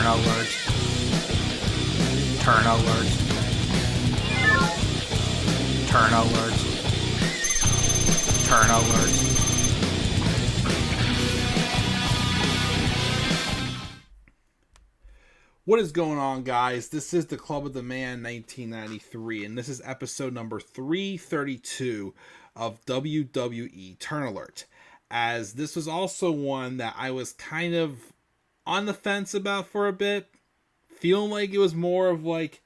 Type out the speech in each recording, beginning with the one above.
Alert. Turn Alert. Turn Alert. Turn Alert. What is going on, guys? This is the Club of the Man 1993, and this is episode number 332 of WWE Turn Alert. As this was also one that I was kind of on the fence about for a bit, feeling like it was more of like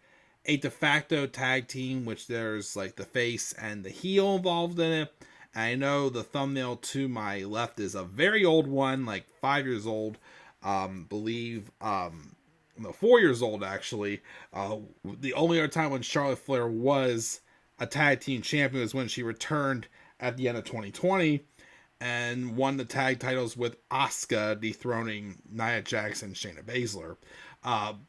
a de facto tag team, which there's like the face and the heel involved in it. And I know the thumbnail to my left is a very old one, like 5 years old, 4 years old actually. The only other time when Charlotte Flair was a tag team champion was when she returned at the end of 2020 and won the tag titles with Asuka dethroning Nia Jax and Shayna Baszler.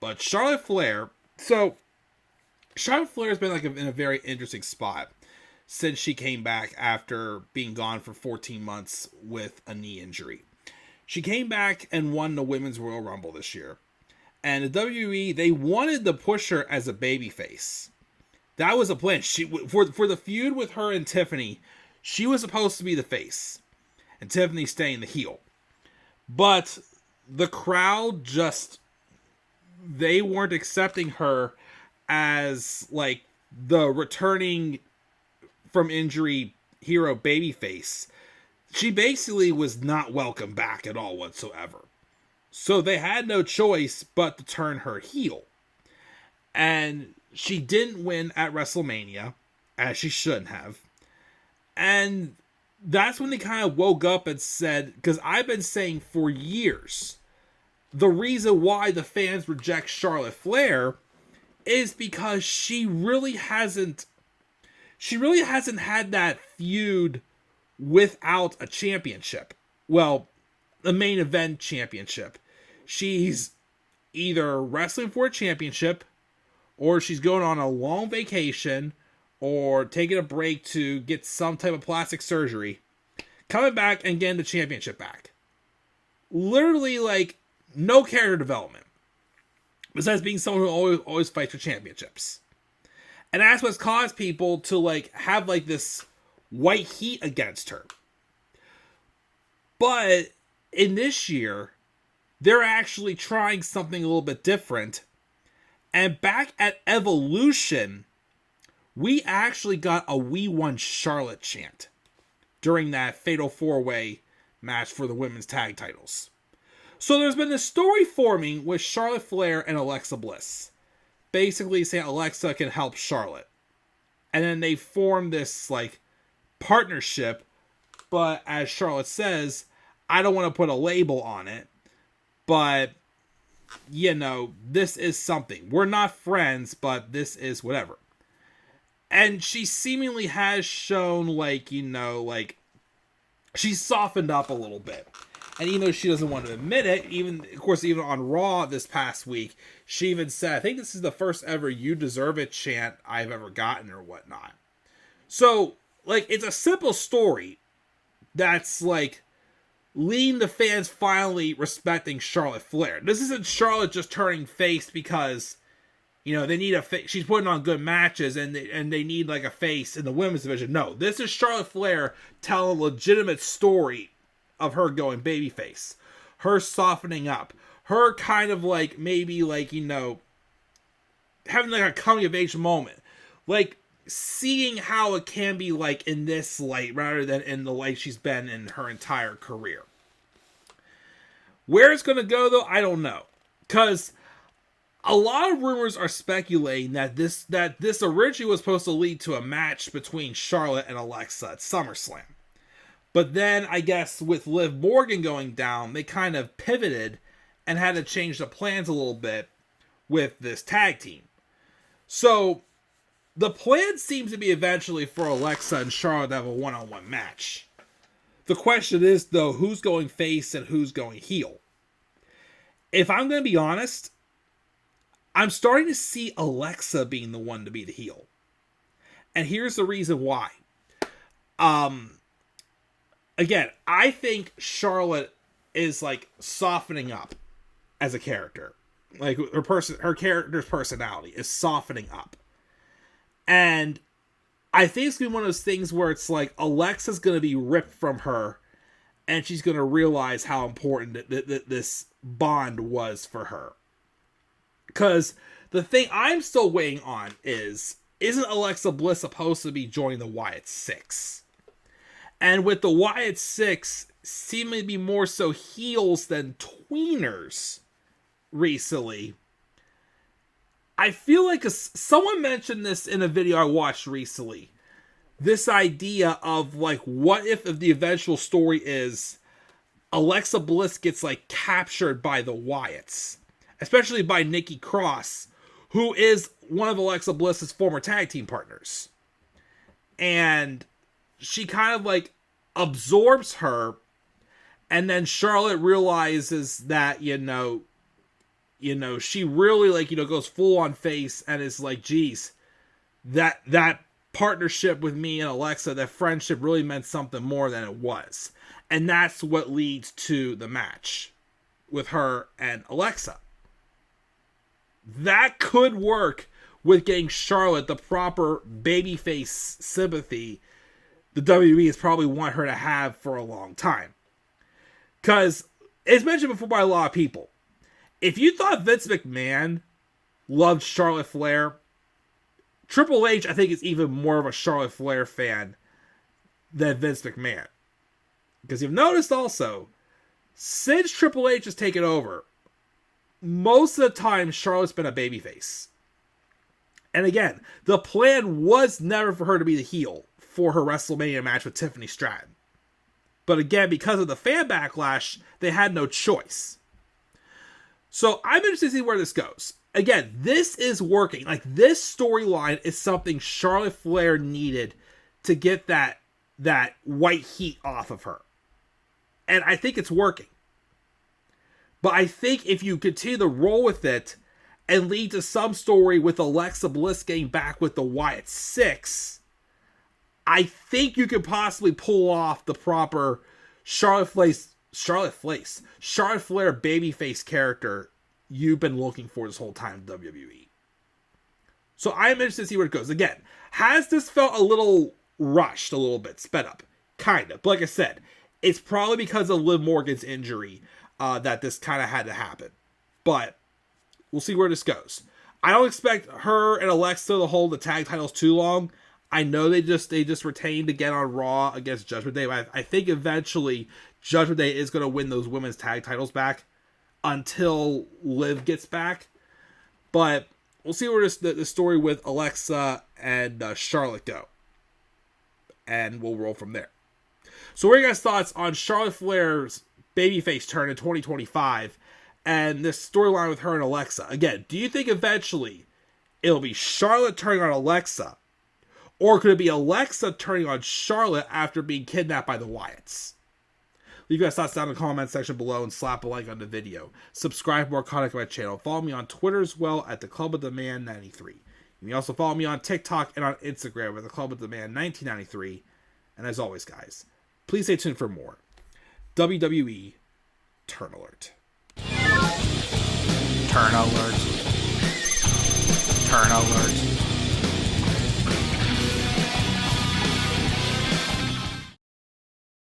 But Charlotte Flair has been like in a very interesting spot since she came back after being gone for 14 months with a knee injury. She came back and won the Women's Royal Rumble this year. And the WWE, they wanted to push her as a babyface. That was a plan. For the feud with her and Tiffany, she was supposed to be the face. And Tiffany staying the heel. But the crowd they weren't accepting her as like the returning from injury hero babyface. She basically was not welcome back at all whatsoever. So they had no choice but to turn her heel. And she didn't win at WrestleMania, as she shouldn't have. And that's when they kind of woke up and said, because I've been saying for years, the reason why the fans reject Charlotte Flair is because she really hasn't had that feud without a championship. Well, the main event championship. She's either wrestling for a championship, or she's going on a long vacation, or taking a break to get some type of plastic surgery, coming back and getting the championship back. Literally, like, no character development. Besides being someone who always fights for championships. And that's what's caused people to, like, have, like, this white heat against her. But in this year, they're actually trying something a little bit different. And back at Evolution, we actually got a "We Won Charlotte" chant during that Fatal 4-Way match for the women's tag titles. So there's been this story forming with Charlotte Flair and Alexa Bliss. Basically saying Alexa can help Charlotte. And then they form this, like, partnership. But as Charlotte says, I don't want to put a label on it. But, you know, this is something. We're not friends, but this is whatever. And she seemingly has shown, like, you know, like, she's softened up a little bit. And even though she doesn't want to admit it, even on Raw this past week, she even said, I think this is the first ever "You Deserve It" chant I've ever gotten or whatnot. So, like, it's a simple story that's, like, leading the fans finally respecting Charlotte Flair. This isn't Charlotte just turning face because, you know, they need a face. She's putting on good matches and they need, like, a face in the women's division. No, this is Charlotte Flair telling a legitimate story of her going babyface, her softening up, her kind of like maybe like, you know, having like a coming of age moment, like seeing how it can be like in this light rather than in the light she's been in her entire career. Where it's going to go though, I don't know, because a lot of rumors are speculating that this originally was supposed to lead to a match between Charlotte and Alexa at SummerSlam. But then, I guess, with Liv Morgan going down, they kind of pivoted and had to change the plans a little bit with this tag team. So, the plan seems to be eventually for Alexa and Charlotte to have a one-on-one match. The question is, though, who's going face and who's going heel? If I'm going to be honest, I'm starting to see Alexa being the one to be the heel. And here's the reason why. Again, I think Charlotte is like softening up as a character. Like her character's personality is softening up. And I think it's going to be one of those things where it's like Alexa's going to be ripped from her and she's going to realize how important this bond was for her. Because the thing I'm still waiting on isn't Alexa Bliss supposed to be joining the Wyatt 6? And with the Wyatt 6 seeming to be more so heels than tweeners recently, I feel like someone mentioned this in a video I watched recently. This idea of like, what if the eventual story is Alexa Bliss gets like captured by the Wyatts, especially by Nikki Cross, who is one of Alexa Bliss's former tag team partners. And she kind of like absorbs her, and then Charlotte realizes that, she really like, goes full on face and is like, geez, that partnership with me and Alexa, that friendship really meant something more than it was. And that's what leads to the match with her and Alexa. That could work with getting Charlotte the proper babyface sympathy the WWE has probably want her to have for a long time. Because, as mentioned before by a lot of people, if you thought Vince McMahon loved Charlotte Flair, Triple H, I think, is even more of a Charlotte Flair fan than Vince McMahon. Because you've noticed also, since Triple H has taken over, most of the time Charlotte's been a babyface. And again, the plan was never for her to be the heel for her WrestleMania match with Tiffany Stratton. But again, because of the fan backlash, they had no choice. So I'm interested to see where this goes. Again, this is working. Like, this storyline is something Charlotte Flair needed to get that white heat off of her. And I think it's working. But I think if you continue to roll with it and lead to some story with Alexa Bliss getting back with the Wyatt 6, I think you could possibly pull off the proper Charlotte Flair babyface character you've been looking for this whole time in WWE. So I'm interested to see where it goes. Again, has this felt a little rushed, a little bit sped up? Kind of. But like I said, it's probably because of Liv Morgan's injury that this kind of had to happen. But we'll see where this goes. I don't expect her and Alexa to hold the tag titles too long. I know they just retained again on Raw against Judgment Day. But I think eventually Judgment Day is going to win those women's tag titles back until Liv gets back. But we'll see where the story with Alexa and Charlotte go. And we'll roll from there. So what are your guys' thoughts on Charlotte Flair's babyface turn in 2025 and this storyline with her and Alexa? Again, do you think eventually it'll be Charlotte turning on Alexa? Or could it be Alexa turning on Charlotte after being kidnapped by the Wyatts? Leave your guys' thoughts down in the comment section below and slap a like on the video. Subscribe for more content on my channel. Follow me on Twitter as well at the Club of the Man 93. You can also follow me on TikTok and on Instagram at the Club of the Man 1993. And as always, guys, please stay tuned for more WWE Turn Alert. Turn Alert. Turn Alert.